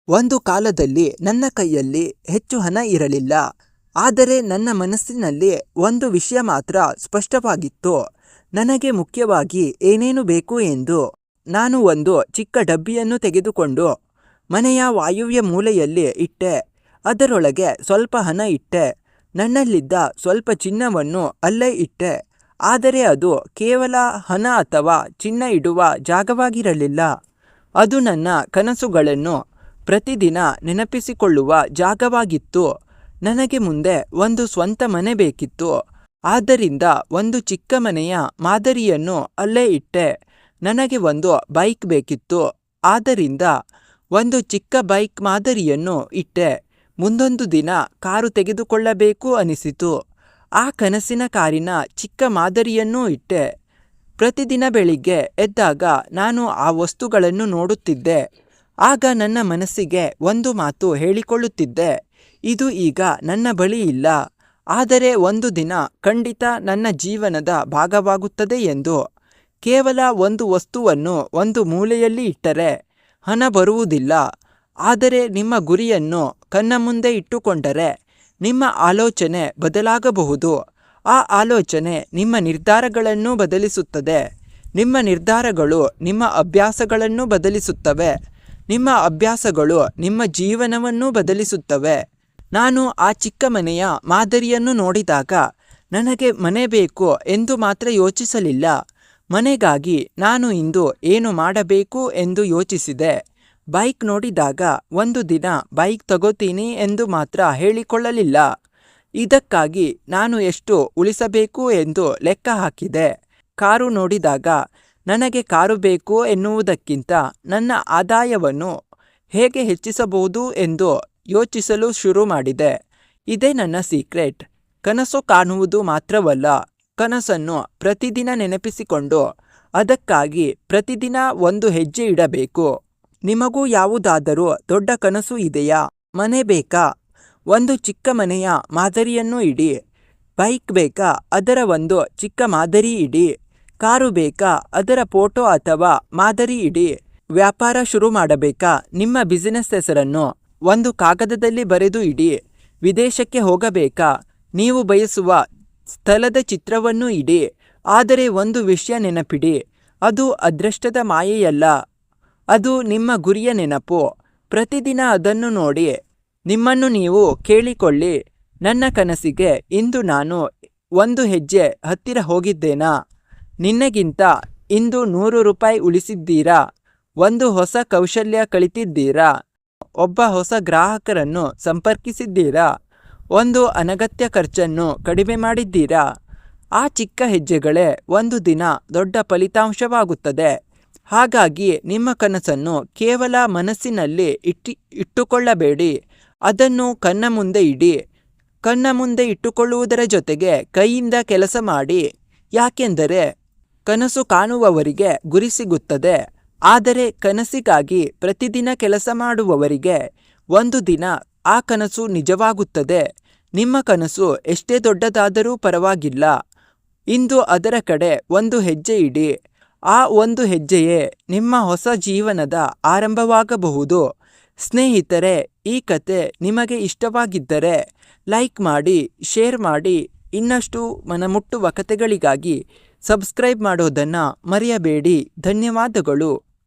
ಒಂದು ಕಾಲದಲ್ಲಿ ನನ್ನ ಕೈಯಲ್ಲಿ ಹೆಚ್ಚು ಹಣ ಇರಲಿಲ್ಲ. ಆದರೆ ನನ್ನ ಮನಸ್ಸಿನಲ್ಲಿ ಒಂದು ವಿಷಯ ಮಾತ್ರ ಸ್ಪಷ್ಟವಾಗಿತ್ತು. ನನಗೆ ಮುಖ್ಯವಾಗಿ ಏನೇನು ಬೇಕು ಎಂದು. ನಾನು ಒಂದು ಚಿಕ್ಕ ಡಬ್ಬಿಯನ್ನು ತೆಗೆದುಕೊಂಡು ಮನೆಯ ವಾಯುವ್ಯ ಮೂಲೆಯಲ್ಲಿ ಇಟ್ಟೆ. ಅದರೊಳಗೆ ಸ್ವಲ್ಪ ಹಣ ಇಟ್ಟೆ. ನನ್ನಲ್ಲಿದ್ದ ಸ್ವಲ್ಪ ಚಿನ್ನವನ್ನು ಅಲ್ಲೇ ಇಟ್ಟೆ. ಆದರೆ ಅದು ಕೇವಲ ಹಣ ಅಥವಾ ಚಿನ್ನ ಇಡುವ ಜಾಗವಾಗಿರಲಿಲ್ಲ. ಅದು ನನ್ನ ಕನಸುಗಳನ್ನು ಪ್ರತಿದಿನ ನೆನಪಿಸಿಕೊಳ್ಳುವ ಜಾಗವಾಗಿತ್ತು. ನನಗೆ ಮುಂದೆ ಒಂದು ಸ್ವಂತ ಮನೆ ಬೇಕಿತ್ತು. ಆದ್ದರಿಂದ ಒಂದು ಚಿಕ್ಕ ಮನೆಯ ಮಾದರಿಯನ್ನು ಅಲ್ಲೇ ಇಟ್ಟೆ. ನನಗೆ ಒಂದು ಬೈಕ್ ಬೇಕಿತ್ತು. ಆದ್ದರಿಂದ ಒಂದು ಚಿಕ್ಕ ಬೈಕ್ ಮಾದರಿಯನ್ನು ಇಟ್ಟೆ. ಮುಂದೊಂದು ದಿನ ಕಾರು ತೆಗೆದುಕೊಳ್ಳಬೇಕು ಅನಿಸಿತು. ಆ ಕನಸಿನ ಕಾರಿನ ಚಿಕ್ಕ ಮಾದರಿಯನ್ನೂ ಇಟ್ಟೆ. ಪ್ರತಿದಿನ ಬೆಳಿಗ್ಗೆ ಎದ್ದಾಗ ನಾನು ಆ ವಸ್ತುಗಳನ್ನು ನೋಡುತ್ತಿದ್ದೆ. ಆಗ ನನ್ನ ಮನಸ್ಸಿಗೆ ಒಂದು ಮಾತು ಹೇಳಿಕೊಳ್ಳುತ್ತಿದ್ದೆ, ಇದು ಈಗ ನನ್ನ ಬಳಿ ಇಲ್ಲ, ಆದರೆ ಒಂದು ದಿನ ಖಂಡಿತ ನನ್ನ ಜೀವನದ ಭಾಗವಾಗುತ್ತದೆ ಎಂದು. ಕೇವಲ ಒಂದು ವಸ್ತುವನ್ನು ಒಂದು ಮೂಲೆಯಲ್ಲಿ ಇಟ್ಟರೆ ಹಣ ಬರುವುದಿಲ್ಲ. ಆದರೆ ನಿಮ್ಮ ಗುರಿಯನ್ನು ಕಣ್ಣ ಮುಂದೆ ಇಟ್ಟುಕೊಂಡರೆ ನಿಮ್ಮ ಆಲೋಚನೆ ಬದಲಾಗಬಹುದು. ಆ ಆಲೋಚನೆ ನಿಮ್ಮ ನಿರ್ಧಾರಗಳನ್ನು ಬದಲಿಸುತ್ತದೆ. ನಿಮ್ಮ ನಿರ್ಧಾರಗಳು ನಿಮ್ಮ ಅಭ್ಯಾಸಗಳನ್ನು ಬದಲಿಸುತ್ತವೆ. ನಿಮ್ಮ ಅಭ್ಯಾಸಗಳು ನಿಮ್ಮ ಜೀವನವನ್ನು ಬದಲಿಸುತ್ತವೆ. ನಾನು ಆ ಚಿಕ್ಕ ಮನೆಯ ಮಾದರಿಯನ್ನು ನೋಡಿದಾಗ ನನಗೆ ಮನೆ ಬೇಕು ಎಂದು ಮಾತ್ರ ಯೋಚಿಸಲಿಲ್ಲ. ಮನೆಗಾಗಿ ನಾನು ಇಂದು ಏನು ಮಾಡಬೇಕು ಎಂದು ಯೋಚಿಸಿದೆ. ಬೈಕ್ ನೋಡಿದಾಗ ಒಂದು ದಿನ ಬೈಕ್ ತಗೋತೀನಿ ಎಂದು ಮಾತ್ರ ಹೇಳಿಕೊಳ್ಳಲಿಲ್ಲ. ಇದಕ್ಕಾಗಿ ನಾನು ಎಷ್ಟು ಉಳಿಸಬೇಕು ಎಂದು ಲೆಕ್ಕ ಹಾಕಿದೆ. ಕಾರು ನೋಡಿದಾಗ ನನಗೆ ಕಾರು ಬೇಕು ಎನ್ನುವುದಕ್ಕಿಂತ ನನ್ನ ಆದಾಯವನ್ನು ಹೇಗೆ ಹೆಚ್ಚಿಸಬಹುದು ಎಂದು ಯೋಚಿಸಲು ಶುರು ಮಾಡಿದೆ. ಇದೇ ನನ್ನ ಸೀಕ್ರೆಟ್. ಕನಸು ಕಾಣುವುದು ಮಾತ್ರವಲ್ಲ, ಕನಸನ್ನು ಪ್ರತಿದಿನ ನೆನಪಿಸಿಕೊಂಡು ಅದಕ್ಕಾಗಿ ಪ್ರತಿದಿನ ಒಂದು ಹೆಜ್ಜೆ ಇಡಬೇಕು. ನಿಮಗೂ ಯಾವುದಾದರೂ ದೊಡ್ಡ ಕನಸು ಇದೆಯಾ? ಮನೆ ಬೇಕಾ? ಒಂದು ಚಿಕ್ಕ ಮನೆಯ ಮಾದರಿಯನ್ನು ಇಡಿ. ಬೈಕ್ ಬೇಕಾ? ಅದರ ಒಂದು ಚಿಕ್ಕ ಮಾದರಿ ಇಡಿ. ಕಾರು ಬೇಕಾ? ಅದರ ಫೋಟೋ ಅಥವಾ ಮಾದರಿ ಇಡಿ. ವ್ಯಾಪಾರ ಶುರು ಮಾಡಬೇಕಾ? ನಿಮ್ಮ ಬಿಸಿನೆಸ್ ಹೆಸರನ್ನು ಒಂದು ಕಾಗದದಲ್ಲಿ ಬರೆದು ಇಡಿ. ವಿದೇಶಕ್ಕೆ ಹೋಗಬೇಕಾ? ನೀವು ಬಯಸುವ ಸ್ಥಳದ ಚಿತ್ರವನ್ನು ಇಡಿ. ಆದರೆ ಒಂದು ವಿಷಯ ನೆನಪಿಡಿ, ಅದು ಅದೃಷ್ಟದ ಮಾಯೆಯಲ್ಲ, ಅದು ನಿಮ್ಮ ಗುರಿಯ ನೆನಪು. ಪ್ರತಿದಿನ ಅದನ್ನು ನೋಡಿ ನಿಮ್ಮನ್ನು ನೀವು ಕೇಳಿಕೊಳ್ಳಿ, ನನ್ನ ಕನಸಿಗೆ ಇಂದು ನಾನು ಒಂದು ಹೆಜ್ಜೆ ಹತ್ತಿರ ಹೋಗಿದ್ದೇನಾ? ನಿನ್ನೆಗಿಂತ ಇಂದು 100 ರೂಪಾಯಿ ಉಳಿಸಿದ್ದೀರಾ? ಒಂದು ಹೊಸ ಕೌಶಲ್ಯ ಕಲಿತಿದ್ದೀರಾ? ಒಬ್ಬ ಹೊಸ ಗ್ರಾಹಕರನ್ನು ಸಂಪರ್ಕಿಸಿದ್ದೀರಾ? ಒಂದು ಅನಗತ್ಯ ಖರ್ಚನ್ನು ಕಡಿಮೆ ಮಾಡಿದ್ದೀರಾ? ಆ ಚಿಕ್ಕ ಹೆಜ್ಜೆಗಳೇ ಒಂದು ದಿನ ದೊಡ್ಡ ಫಲಿತಾಂಶವಾಗುತ್ತದೆ. ಹಾಗಾಗಿ ನಿಮ್ಮ ಕನಸನ್ನು ಕೇವಲ ಮನಸ್ಸಿನಲ್ಲಿ ಇಟ್ಟುಕೊಳ್ಳಬೇಡಿ, ಅದನ್ನು ಕಣ್ಣ ಮುಂದೆ ಇಡಿ. ಕಣ್ಣ ಮುಂದೆ ಇಟ್ಟುಕೊಳ್ಳುವುದರ ಜೊತೆಗೆ ಕೈಯಿಂದ ಕೆಲಸ ಮಾಡಿ. ಯಾಕೆಂದರೆ ಕನಸು ಕಾಣುವವರಿಗೆ ಗುರಿ ಸಿಗುತ್ತದೆ, ಆದರೆ ಕನಸಿಗಾಗಿ ಪ್ರತಿದಿನ ಕೆಲಸ ಮಾಡುವವರಿಗೆ ಒಂದು ದಿನ ಆ ಕನಸು ನಿಜವಾಗುತ್ತದೆ. ನಿಮ್ಮ ಕನಸು ಎಷ್ಟೇ ದೊಡ್ಡದಾದರೂ ಪರವಾಗಿಲ್ಲ, ಇಂದು ಅದರ ಕಡೆ ಒಂದು ಹೆಜ್ಜೆ ಇಡಿ. ಆ ಒಂದು ಹೆಜ್ಜೆಯೇ ನಿಮ್ಮ ಹೊಸ ಜೀವನದ ಆರಂಭವಾಗಬಹುದು. ಸ್ನೇಹಿತರೆ, ಈ ಕತೆ ನಿಮಗೆ ಇಷ್ಟವಾಗಿದ್ದರೆ ಲೈಕ್ ಮಾಡಿ, ಶೇರ್ ಮಾಡಿ. ಇನ್ನಷ್ಟು ಮನಮುಟ್ಟುವ ಕತೆಗಳಿಗಾಗಿ ಸಬ್ಸ್ಕ್ರೈಬ್ ಮಾಡೋದನ್ನು ಮರೆಯಬೇಡಿ. ಧನ್ಯವಾದಗಳು.